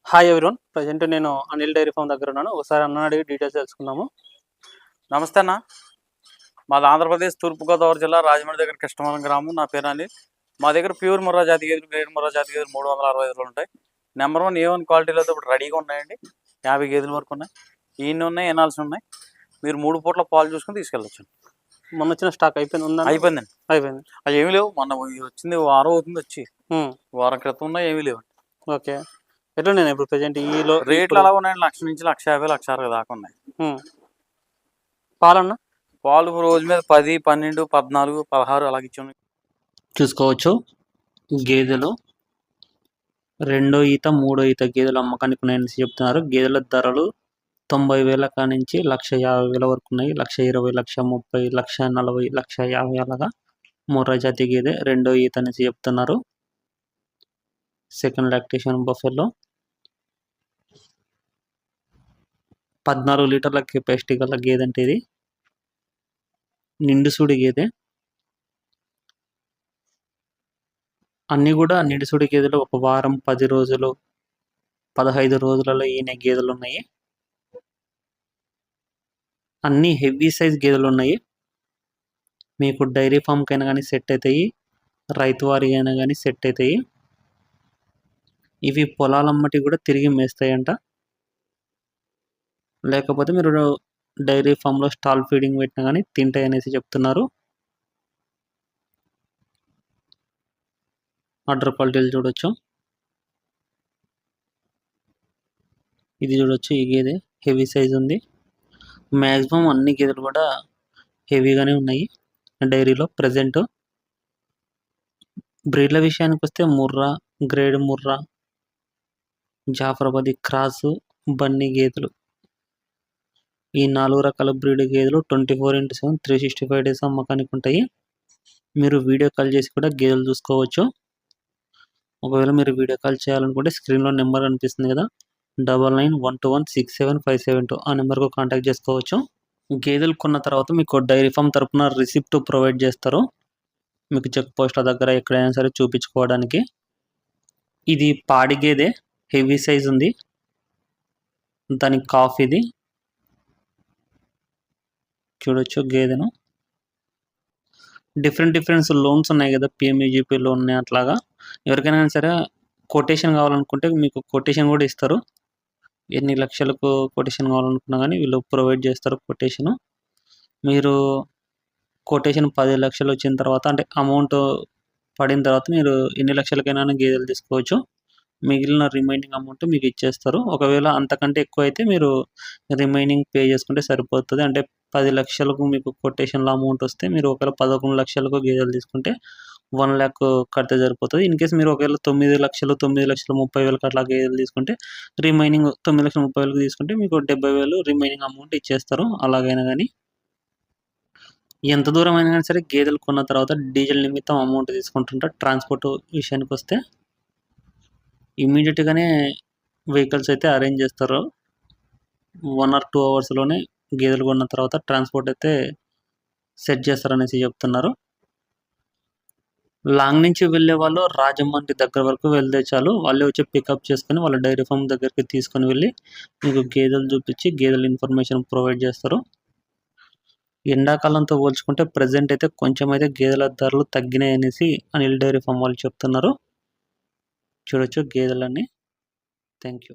Hi everyone. Present నేను Anil dairy farm దగ్గర ఉన్నాను. ఒకసారి అన్న అడిగి డీటెయిల్స్ తెలుసుకుందాము. నమస్తే అన్న. మాది ఆంధ్రప్రదేశ్ తూర్పుగోదావరి జిల్లా రాజమండ్రి దగ్గర కృష్ణవరం గ్రామం. నా పేరు అనిల్. మా దగ్గర ప్యూర్ ముర్రా జాతి గేదెలు, గ్రేడ్ ముర్రా జాతి గేదెలు 365 ఉంటాయి. నెంబర్ 1 A1 క్వాలిటీలో ఇప్పుడు రెడీగా ఉన్నాయండి. 50 గేదెల వరకు ఉన్నాయి. ఈయన ఉన్నాయి, ఎనాల్సి ఉన్నాయి. మీరు 3 పూట్ల పాలు చూసుకుని తీసుకెళ్ళచ్చు. మొన్న వచ్చిన స్టాక్ అయిపోయింది. అయిపోయిందండి. అది ఏమి లేవు. మొన్న వచ్చింది వారం అవుతుంది వచ్చి. వారం క్రితం ఉన్నాయి, ఏమీ లేవు. ఓకే. ఎట్లా నేను ఇప్పుడు ప్రజెంట్ ఈలో రేట్లు ఎలా ఉన్నాయండి? 1,00,000 నుంచి 1,50,000, 1,60,000 దాకా ఉన్నాయి. పాలన్నా పాలు రోజు మీద 10, 12, 14, 16 అలాగ ఇచ్చి చూసుకోవచ్చు. గేదెలు రెండో ఈత, మూడో ఈత గేదెలు అమ్మకానికి ఉన్నాయని చెప్తున్నారు. గేదెల ధరలు 90,000 కానించి 1,50,000 వరకు ఉన్నాయి. 1,20,000, 1,30,000, 1,40,000, 1,50,000 అలాగా ముర్రా జాతి గేదె రెండో ఈత అనేసి చెప్తున్నారు. సెకండ్ లాక్టేషన్ బఫెల్లో 14 లీటర్ల కెపాసిటీ గల గేదె అంటే ఇది నిండుసూడి గేదె. అన్నీ కూడా నిండుసూడి గేదెలు. ఒక వారం, 10 రోజులు, 15 రోజులలో ఈయన గేదెలు ఉన్నాయి. అన్నీ హెవీ సైజ్ గేదెలు ఉన్నాయి. మీకు డైరీ ఫామ్కి అయినా కానీ సెట్ అవుతాయి, రైతు వారికి అయినా కానీ సెట్ అవుతాయి. ఇవి పొలాలమ్మటి కూడా తిరిగి మేస్తాయంట. లేకపోతే మీరు డైరీ ఫామ్లో స్టాల్ ఫీడింగ్ పెట్టినా కానీ తింటాయి అనేసి చెప్తున్నారు. ఆర్డర్ క్వాలిటీలు చూడొచ్చు. ఇది చూడొచ్చు. ఈ గేదె హెవీ సైజ్ ఉంది. మ్యాక్సిమం అన్ని గేదెలు కూడా హెవీగానే ఉన్నాయి డైరీలో ప్రజెంట్. బ్రీడ్ల విషయానికి వస్తే ముర్రా, గ్రేడ్ ముర్రా, జాఫరాబాదీ క్రాసు, బన్నీ గేదెలు, ఈ 4 రకాల బ్రీడ్ గేదెలు 24/7 365 డేస్ అమ్మకానికి ఉంటాయి. మీరు వీడియో కాల్ చేసి కూడా గేదెలు చూసుకోవచ్చు. ఒకవేళ మీరు వీడియో కాల్ చేయాలనుకుంటే స్క్రీన్లో నెంబర్ అనిపిస్తుంది కదా, 9912167572 ఆ నెంబర్కు కాంటాక్ట్ చేసుకోవచ్చు. గేదెలు కొన్న తర్వాత మీకు డైరీ ఫామ్ తరపున రిసిప్ట్ ప్రొవైడ్ చేస్తారు. మీకు చెక్ పోస్ట్ల దగ్గర ఎక్కడైనా సరే చూపించుకోవడానికి. ఇది పాడి గేదె, హెవీ సైజ్ ఉంది. దాని కాఫ్ ఇది చూడొచ్చు. గేదెను డిఫరెంట్ లోన్స్ ఉన్నాయి కదా, PMEGP లోన్ ఉన్నాయి. అట్లాగా ఎవరికైనా సరే కొటేషన్ కావాలనుకుంటే మీకు కొటేషన్ కూడా ఇస్తారు. ఎన్ని లక్షలకు కొటేషన్ కావాలనుకున్నా కానీ వీళ్ళు ప్రొవైడ్ చేస్తారు కొటేషను. మీరు కొటేషన్ 10 లక్షలు వచ్చిన తర్వాత, అంటే అమౌంట్ పడిన తర్వాత మీరు ఎన్ని లక్షలకైనా గేదెలు తీసుకోవచ్చు. మిగిలిన రిమైనింగ్ అమౌంట్ మీకు ఇచ్చేస్తారు. ఒకవేళ అంతకంటే ఎక్కువ అయితే మీరు రిమైనింగ్ పే చేసుకుంటే సరిపోతుంది. అంటే 10 లక్షలకు మీకు కొటేషన్లో అమౌంట్ వస్తే మీరు ఒకవేళ 11 లక్షలకు గేదెలు తీసుకుంటే 1 lakh కడితే సరిపోతుంది. ఇన్ కేసు మీరు ఒకవేళ 9 లక్షలు, 9,30,000 అట్లా గేదెలు తీసుకుంటే రిమైనింగ్ 9,30,000 తీసుకుంటే మీకు 70,000 రిమైనింగ్ అమౌంట్ ఇచ్చేస్తారు. అలాగైనా కానీ ఎంత దూరం అయినా కానీ సరే గేదెలు కొన్న తర్వాత డీజిల్ నిమిత్తం అమౌంట్ తీసుకుంటుంటారు. ట్రాన్స్పోర్ట్ విషయానికి వస్తే ఇమీడియట్గానే వెహికల్స్ అయితే అరేంజ్ చేస్తారు. 1 or 2 అవర్స్లోనే గేదెలు కొన్న తర్వాత ట్రాన్స్పోర్ట్ అయితే సెట్ చేస్తారనేసి చెప్తున్నారు. లాంగ్ నుంచి వెళ్ళే వాళ్ళు రాజమండ్రి దగ్గర వరకు వెళ్తే చాలు, వాళ్ళే వచ్చి పికప్ చేసుకొని వాళ్ళ డైరీ ఫామ్ దగ్గరికి తీసుకొని వెళ్ళి మీకు గేదెలు చూపించి గేదెల ఇన్ఫర్మేషన్ ప్రొవైడ్ చేస్తారు. ఎండాకాలంతో పోల్చుకుంటే ప్రజెంట్ అయితే కొంచెం అయితే గేదెల ధరలు తగ్గినాయి అనేసి అనిల్ డైరీ ఫామ్ వాళ్ళు చెప్తున్నారు. చూడొచ్చు గేదెలన్నీ. Thank you.